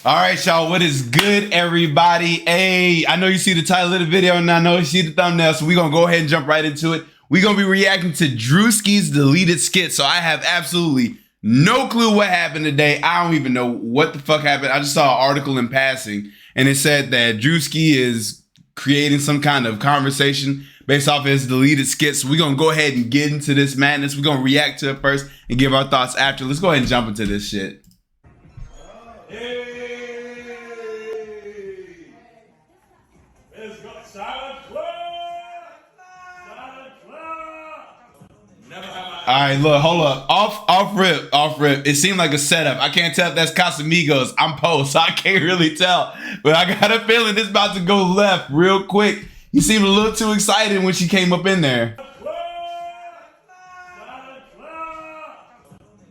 All right, y'all, what is good, everybody? Hey, I know you see the title of the video and I know you see the thumbnail, so we're going to go ahead and jump right into it. We're going to be reacting to Druski's deleted skit, so I have absolutely no clue what happened today. I don't even know what the fuck happened. I just saw an article in passing, and it said that Druski is creating some kind of conversation based off of his deleted skit, so we're going to go ahead and get into this madness. We're going to react to it first and give our thoughts after. Let's go ahead and jump into this shit. All right, look, hold up. Off rip. It seemed like a setup. I can't tell if that's Casamigos. I'm post, so I can't really tell. But I got a feeling this about to go left real quick. He seemed a little too excited when she came up in there.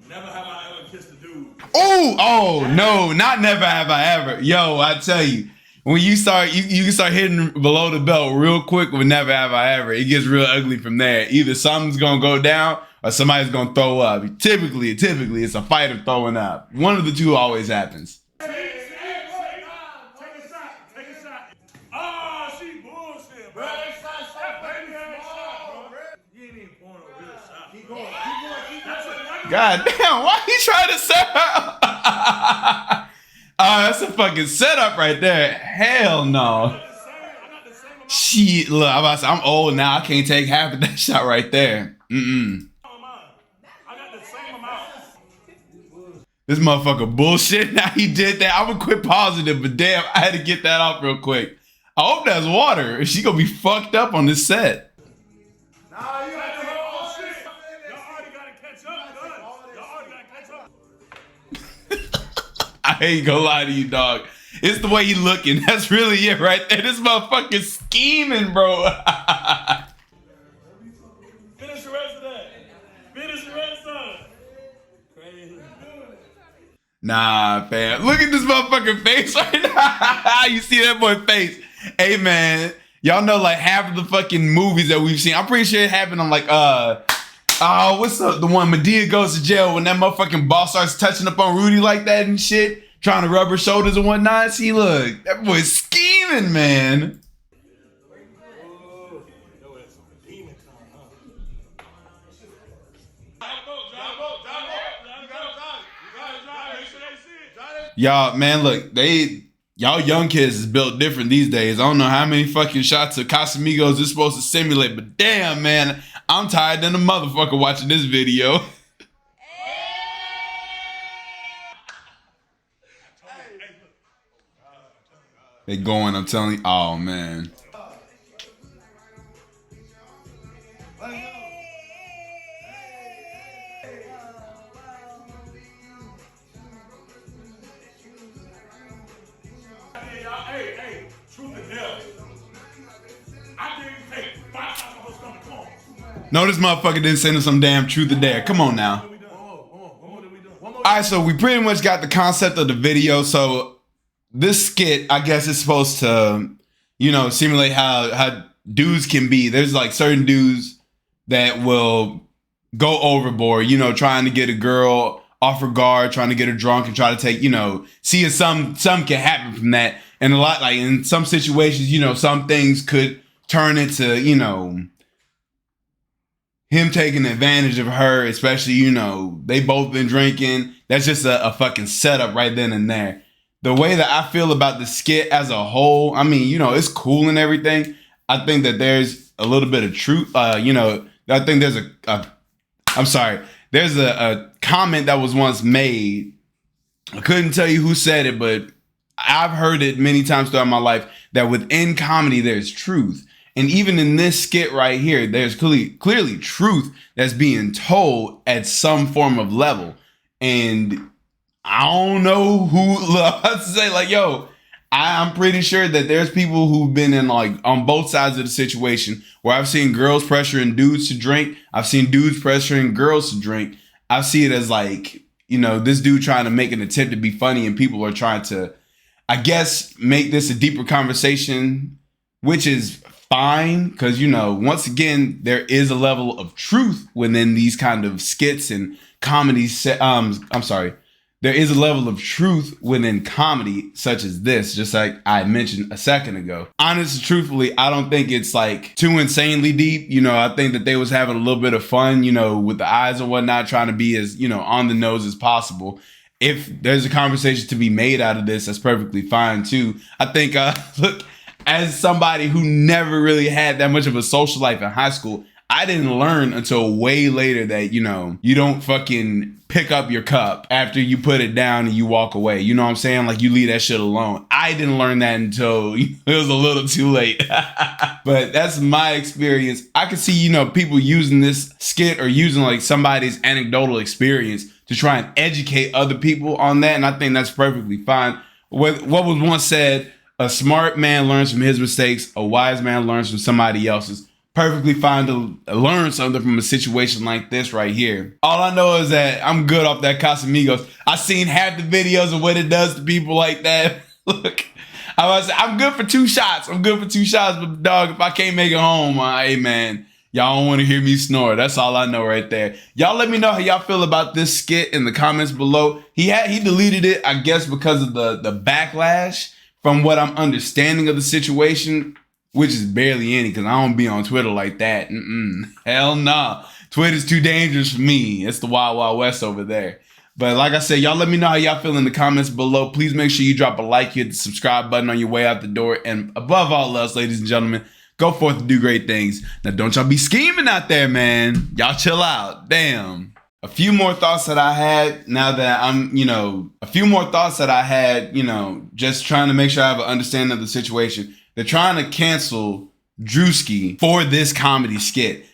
Never have I ever kissed a dude. Oh, no, not never have I ever. Yo, I tell you. When you start, you start hitting below the belt real quick with never have I ever. It gets real ugly from there. Either something's gonna go down or somebody's gonna throw up. Typically, it's a fight of throwing up. One of the two always happens. Take a shot. Oh, she bullshit, bro. You ain't even pouring a real shot. Keep going. God damn, why he trying to set her up? Oh, that's a fucking setup right there. Hell no. Shit, look, I'm about to say, I'm old now. I can't take half of that shot right there. I got the same amount. This motherfucker bullshit. Now he did that. I'm gonna quit positive, but damn, I had to get that off real quick. I hope that's water. She gonna be fucked up on this set. Nah, you got the whole shit. Y'all already gotta catch up, cuz. Y'all already gotta catch up. I ain't gonna lie to you, dog. It's the way he looking. That's really it right there. This motherfucker scheming, bro. Finish the rest of that. Finish the rest of it. Crazy. Nah, fam. Look at this motherfucking face right now. You see that boy face? Hey, man. Y'all know like half of the fucking movies that we've seen. I'm pretty sure it happened on like, what's the one Madea goes to jail when that motherfucking boss starts touching up on Rudy like that and shit, trying to rub her shoulders and whatnot. See, look, that boy's scheming, man. Y'all, man, look, y'all young kids is built different these days. I don't know how many fucking shots of Casamigos is supposed to simulate, but damn, man, I'm tired than a motherfucker watching this video. They going, I'm telling you. Oh, man. Hey, truth or dare. I didn't take 5 times on her stomach. Come on. No, this motherfucker didn't send us some damn truth or dare. Come on now. All right, so we pretty much got the concept of the video. So this skit, I guess, is supposed to, you know, simulate how dudes can be. There's like certain dudes that will go overboard, you know, trying to get a girl off her guard, trying to get her drunk and try to take, you know, see if some can happen from that. And a lot, like in some situations, you know, some things could turn into, you know, him taking advantage of her, especially, you know, they both been drinking. That's just a fucking setup right then and there. The way that I feel about the skit as a whole, I mean, you know, it's cool and everything. I think that there's a little bit of truth. You know, I think there's there's a comment that was once made. I couldn't tell you who said it, but I've heard it many times throughout my life that within comedy, there's truth. And even in this skit right here, there's clearly truth that's being told at some form of level. And I don't know who to say, like, yo, I'm pretty sure that there's people who've been in like on both sides of the situation where I've seen girls pressuring dudes to drink. I've seen dudes pressuring girls to drink. I see it as like, you know, this dude trying to make an attempt to be funny and people are trying to, I guess, make this a deeper conversation, which is fine. Because, you know, once again, there is a level of truth within these kind of skits and comedy. there is a level of truth within comedy such as this, just like I mentioned a second ago. Honestly, truthfully, I don't think it's like too insanely deep. You know, I think that they was having a little bit of fun, you know, with the eyes and whatnot, trying to be as, you know, on the nose as possible. If there's a conversation to be made out of this, that's perfectly fine too. I think, look, as somebody who never really had that much of a social life in high school, I didn't learn until way later that, you know, you don't fucking pick up your cup after you put it down and you walk away. You know what I'm saying? Like, you leave that shit alone. I didn't learn that until it was a little too late. But that's my experience. I could see, you know, people using this skit or using like somebody's anecdotal experience to try and educate other people on that. And I think that's perfectly fine. What was once said, a smart man learns from his mistakes. A wise man learns from somebody else's. Perfectly fine to learn something from a situation like this right here. All I know is that I'm good off that Casamigos. I seen half the videos of what it does to people like that. Look, I'm good for 2 shots. I'm good for 2 shots, but dog, if I can't make it home, hey man, y'all don't want to hear me snore. That's all I know right there. Y'all let me know how y'all feel about this skit in the comments below. He deleted it, I guess, because of the backlash from what I'm understanding of the situation, which is barely any, because I don't be on Twitter like that. Hell nah. Twitter's too dangerous for me. It's the Wild Wild West over there. But like I said, y'all let me know how y'all feel in the comments below. Please make sure you drop a like, hit the subscribe button on your way out the door. And above all else, ladies and gentlemen, go forth and do great things. Now, don't y'all be scheming out there, man. Y'all chill out. Damn. A few more thoughts that I had now that I'm, just trying to make sure I have an understanding of the situation. They're trying to cancel Druski for this comedy skit.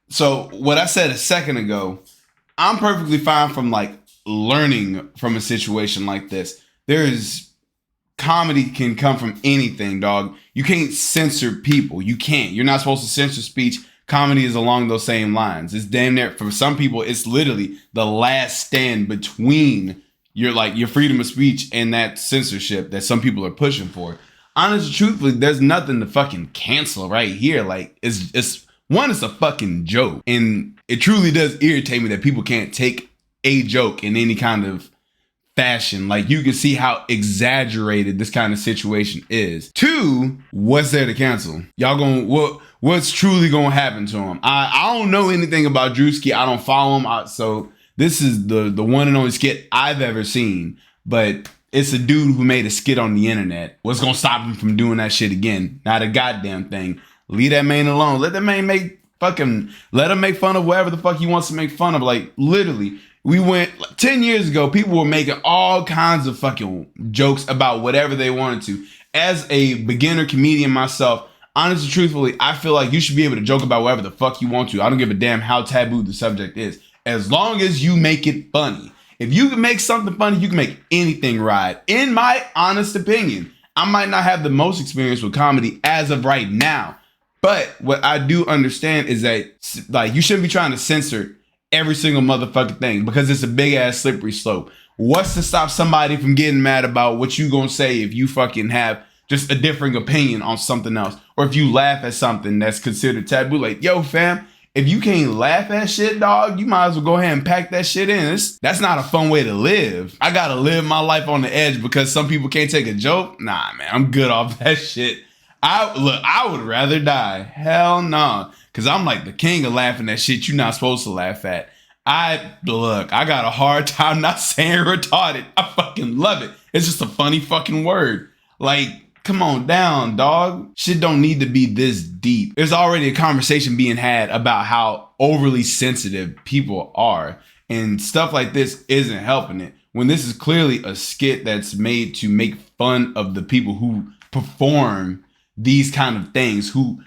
So what I said a second ago, I'm perfectly fine from like learning from a situation like this. Comedy can come from anything, dog. You can't censor people. You can't. You're not supposed to censor speech. Comedy is along those same lines. It's damn near, for some people, it's literally the last stand between your freedom of speech and that censorship that some people are pushing for. Honestly, truthfully, there's nothing to fucking cancel right here. Like, it's a fucking joke. And it truly does irritate me that people can't take a joke in any kind of fashion. Like, you can see how exaggerated this kind of situation is. 2, what's there to cancel? What's truly gonna happen to him? I don't know anything about Druski. I don't follow him. So this is the one and only skit I've ever seen. But it's a dude who made a skit on the internet. What's gonna stop him from doing that shit again? Not a goddamn thing. Leave that man alone. Let that man let him make fun of whatever the fuck he wants to make fun of. Like, literally, we went 10 years ago, people were making all kinds of fucking jokes about whatever they wanted to. As a beginner comedian myself, honestly, truthfully, I feel like you should be able to joke about whatever the fuck you want to. I don't give a damn how taboo the subject is, as long as you make it funny. If you can make something funny, you can make anything right. In my honest opinion, I might not have the most experience with comedy as of right now, but what I do understand is that, like, you shouldn't be trying to censor every single motherfucking thing, because it's a big ass slippery slope. What's to stop somebody from getting mad about what you gonna say if you fucking have just a differing opinion on something else, or if you laugh at something that's considered taboo? Like, yo, fam, if you can't laugh at shit, dog, you might as well go ahead and pack that shit in. That's not a fun way to live. I gotta live my life on the edge because some people can't take a joke. Nah, man, I'm good off that shit. I would rather die. Hell no. Cause I'm like the king of laughing at shit you're not supposed to laugh at. I got a hard time not saying retarded. I fucking love it. It's just a funny fucking word. Like, come on down, dog. Shit don't need to be this deep. There's already a conversation being had about how overly sensitive people are, and stuff like this isn't helping it. When this is clearly a skit that's made to make fun of the people who perform these kind of things, who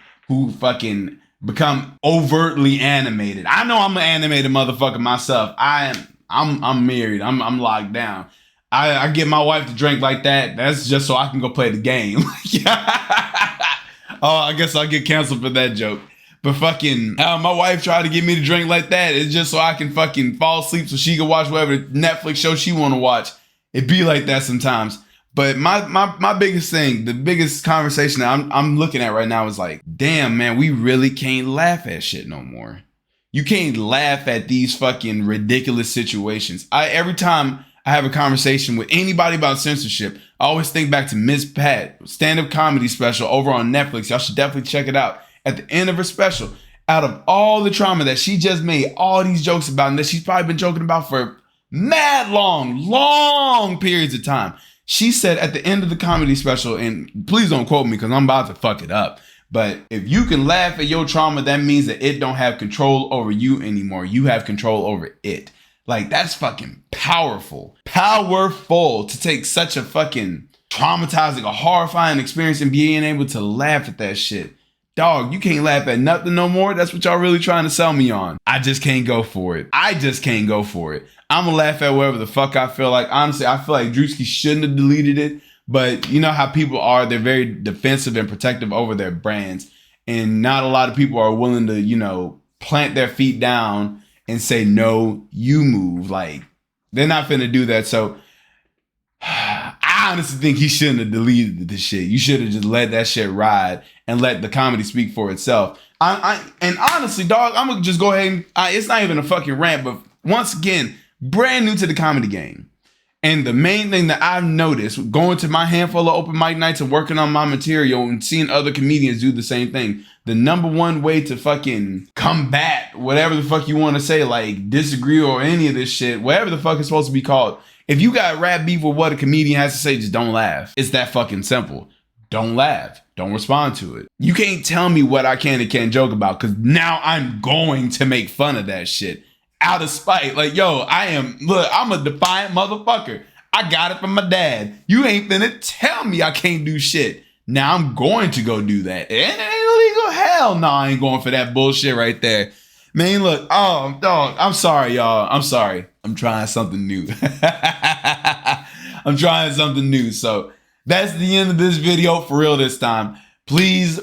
fucking become overtly animated. I know I'm an animated motherfucker myself. I'm married. I'm locked down. I get my wife to drink like that. That's just so I can go play the game. Oh, I guess I'll get canceled for that joke. But fucking, my wife tried to get me to drink like that. It's just so I can fucking fall asleep so she can watch whatever Netflix show she want to watch. It be like that sometimes. But my biggest thing, the biggest conversation that I'm looking at right now is like, damn, man, we really can't laugh at shit no more. You can't laugh at these fucking ridiculous situations. Every time I have a conversation with anybody about censorship, I always think back to Miss Pat, stand-up comedy special over on Netflix. Y'all should definitely check it out. At the end of her special, out of all the trauma that she just made all these jokes about and that she's probably been joking about for mad long periods of time, she said at the end of the comedy special, and please don't quote me because I'm about to fuck it up, but if you can laugh at your trauma, that means that it don't have control over you anymore. You have control over it. Like, that's fucking powerful. Powerful to take such a fucking traumatizing, a horrifying experience and being able to laugh at that shit. Dog, you can't laugh at nothing no more. That's what y'all really trying to sell me on. I just can't go for it. I'm gonna laugh at whatever the fuck I feel like. Honestly, I feel like Druski shouldn't have deleted it. But you know how people are. They're very defensive and protective over their brands. And not a lot of people are willing to, you know, plant their feet down and say, no, you move. Like, they're not finna do that. So I honestly think he shouldn't have deleted the shit. You should have just let that shit ride and let the comedy speak for itself. And honestly, dog, I'm gonna just go ahead and it's not even a fucking rant, but once again, brand new to the comedy game. And the main thing that I've noticed going to my handful of open mic nights and working on my material and seeing other comedians do the same thing, the number one way to fucking combat whatever the fuck you want to say, like disagree or any of this shit, whatever the fuck it's supposed to be called. If you got rap beef with what a comedian has to say, just don't laugh. It's that fucking simple. Don't laugh. Don't respond to it. You can't tell me what I can and can't joke about because now I'm going to make fun of that shit. Out of spite. Like, yo, I'm a defiant motherfucker. I got it from my dad. You ain't finna tell me I can't do shit. Now I'm going to go do that. And it ain't illegal. Hell no, I ain't going for that bullshit right there. Man, look, oh, dog, I'm sorry, y'all. I'm sorry. I'm trying something new. So that's the end of this video for real this time. Please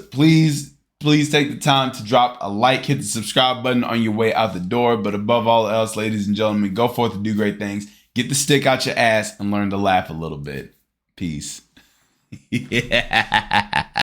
take the time to drop a like, hit the subscribe button on your way out the door. But above all else, ladies and gentlemen, go forth and do great things. Get the stick out your ass and learn to laugh a little bit. Peace. Yeah.